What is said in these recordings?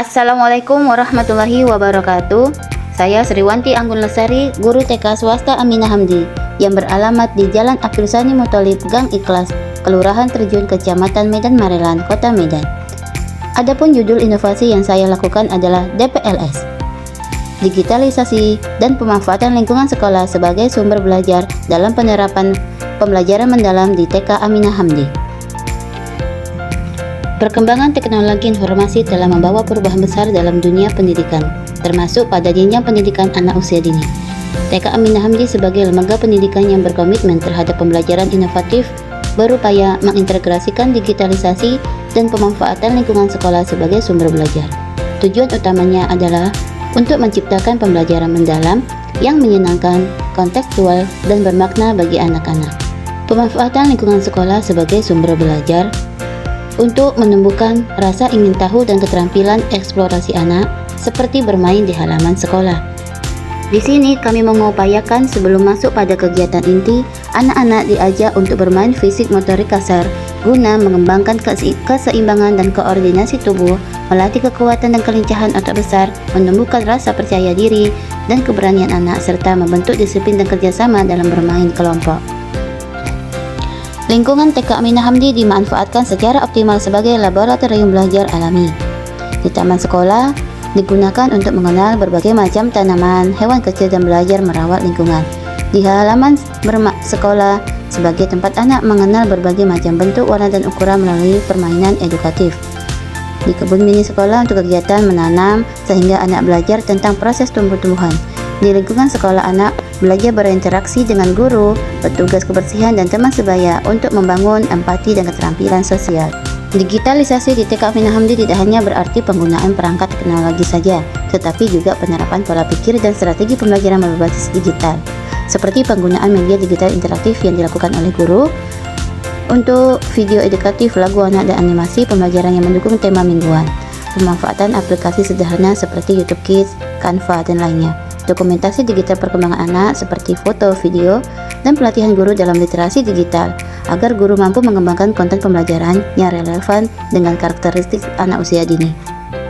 Assalamualaikum warahmatullahi wabarakatuh. Saya Sriwanti Anggun Lesari, guru TK swasta Aminah Hamdi yang beralamat di Jalan Abdul Sani Mutholib, Gang Ikhlas, Kelurahan Terjun, Kecamatan Medan Marelan, Kota Medan. Adapun judul inovasi yang saya lakukan adalah DPLS, digitalisasi dan pemanfaatan lingkungan sekolah sebagai sumber belajar dalam penerapan pembelajaran mendalam di TK Aminah Hamdi. Perkembangan teknologi informasi telah membawa perubahan besar dalam dunia pendidikan, termasuk pada jenjang pendidikan anak usia dini. TK Aminah Hamdi sebagai lembaga pendidikan yang berkomitmen terhadap pembelajaran inovatif berupaya mengintegrasikan digitalisasi dan pemanfaatan lingkungan sekolah sebagai sumber belajar. Tujuan utamanya adalah untuk menciptakan pembelajaran mendalam yang menyenangkan, kontekstual, dan bermakna bagi anak-anak. Pemanfaatan lingkungan sekolah sebagai sumber belajar untuk menumbuhkan rasa ingin tahu dan keterampilan eksplorasi anak seperti bermain di halaman sekolah. Di sini kami mengupayakan sebelum masuk pada kegiatan inti, anak-anak diajak untuk bermain fisik motorik kasar guna mengembangkan keseimbangan dan koordinasi tubuh, melatih kekuatan dan kelincahan otak besar, menumbuhkan rasa percaya diri dan keberanian anak, serta membentuk disiplin dan kerjasama dalam bermain kelompok. Lingkungan TK Aminah Hamdi dimanfaatkan secara optimal sebagai laboratorium belajar alami. Di taman sekolah digunakan untuk mengenal berbagai macam tanaman, hewan kecil, dan belajar merawat lingkungan. Di halaman sekolah sebagai tempat anak mengenal berbagai macam bentuk, warna, dan ukuran melalui permainan edukatif. Di kebun mini sekolah untuk kegiatan menanam sehingga anak belajar tentang proses tumbuh-tumbuhan. Di lingkungan sekolah anak belajar berinteraksi dengan guru, petugas kebersihan, dan teman sebaya untuk membangun empati dan keterampilan sosial. Digitalisasi di TK Aminah Hamdi tidak hanya berarti penggunaan perangkat teknologi saja, tetapi juga penerapan pola pikir dan strategi pembelajaran berbasis digital, seperti penggunaan media digital interaktif yang dilakukan oleh guru untuk video edukatif, lagu anak, dan animasi pembelajaran yang mendukung tema mingguan. Pemanfaatan aplikasi sederhana seperti YouTube Kids, Canva, dan lainnya. Dokumentasi digital perkembangan anak seperti foto, video, dan pelatihan guru dalam literasi digital agar guru mampu mengembangkan konten pembelajaran yang relevan dengan karakteristik anak usia dini.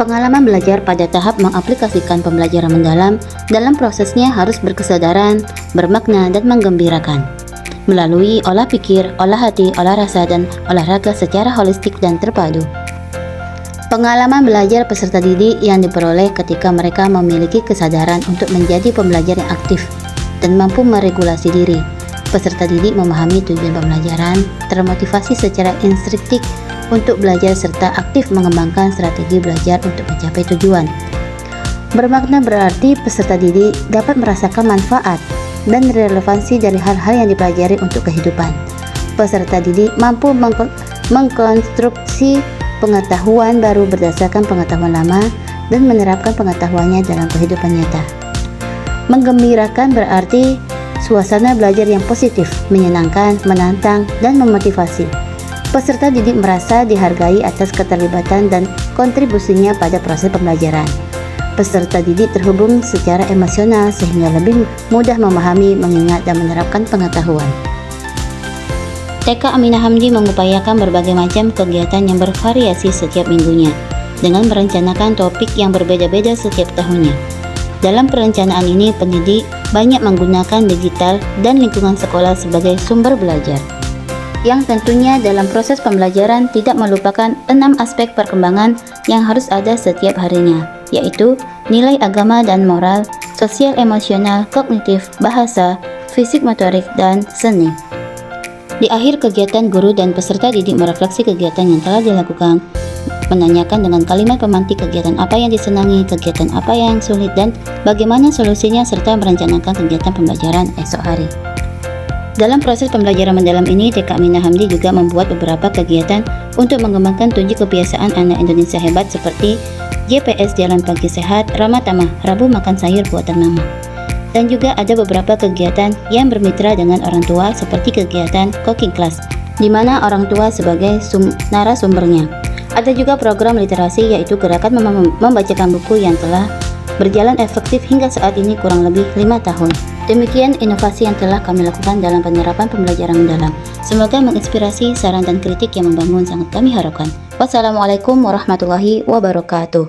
Pengalaman belajar pada tahap mengaplikasikan pembelajaran mendalam dalam prosesnya harus berkesadaran, bermakna, dan menggembirakan melalui olah pikir, olah hati, olah rasa, dan olahraga secara holistik dan terpadu. Pengalaman belajar peserta didik yang diperoleh ketika mereka memiliki kesadaran untuk menjadi pembelajar yang aktif dan mampu meregulasi diri. Peserta didik memahami tujuan pembelajaran, termotivasi secara instinktif untuk belajar, serta aktif mengembangkan strategi belajar untuk mencapai tujuan. Bermakna berarti peserta didik dapat merasakan manfaat dan relevansi dari hal-hal yang dipelajari untuk kehidupan. Peserta didik mampu mengkonstruksi pengetahuan baru berdasarkan pengetahuan lama dan menerapkan pengetahuannya dalam kehidupan nyata. Menggembirakan berarti suasana belajar yang positif, menyenangkan, menantang, dan memotivasi. Peserta didik merasa dihargai atas keterlibatan dan kontribusinya pada proses pembelajaran. Peserta didik terhubung secara emosional sehingga lebih mudah memahami, mengingat, dan menerapkan pengetahuan. TK Aminah Hamdi mengupayakan berbagai macam kegiatan yang bervariasi setiap minggunya dengan merencanakan topik yang berbeda-beda setiap tahunnya. Dalam perencanaan ini, pendidik banyak menggunakan digital dan lingkungan sekolah sebagai sumber belajar, yang tentunya dalam proses pembelajaran tidak melupakan 6 aspek perkembangan yang harus ada setiap harinya, yaitu nilai agama dan moral, sosial emosional, kognitif, bahasa, fisik motorik, dan seni. Di akhir kegiatan, guru dan peserta didik merefleksi kegiatan yang telah dilakukan, menanyakan dengan kalimat pemantik kegiatan apa yang disenangi, kegiatan apa yang sulit, dan bagaimana solusinya, serta merencanakan kegiatan pembelajaran esok hari. Dalam proses pembelajaran mendalam ini, TK Aminah Hamdi juga membuat beberapa kegiatan untuk mengembangkan 7 kebiasaan anak Indonesia hebat seperti JPS Jalan Pagi Sehat, Ramah Tamah, Rabu Makan Sayur Buatan Mama. Dan juga ada beberapa kegiatan yang bermitra dengan orang tua seperti kegiatan cooking class, di mana orang tua sebagai narasumbernya. Ada juga program literasi, yaitu gerakan membacakan buku yang telah berjalan efektif hingga saat ini kurang lebih 5 tahun. Demikian inovasi yang telah kami lakukan dalam penerapan pembelajaran mendalam. Semoga menginspirasi, saran dan kritik yang membangun sangat kami harapkan. Wassalamualaikum warahmatullahi wabarakatuh.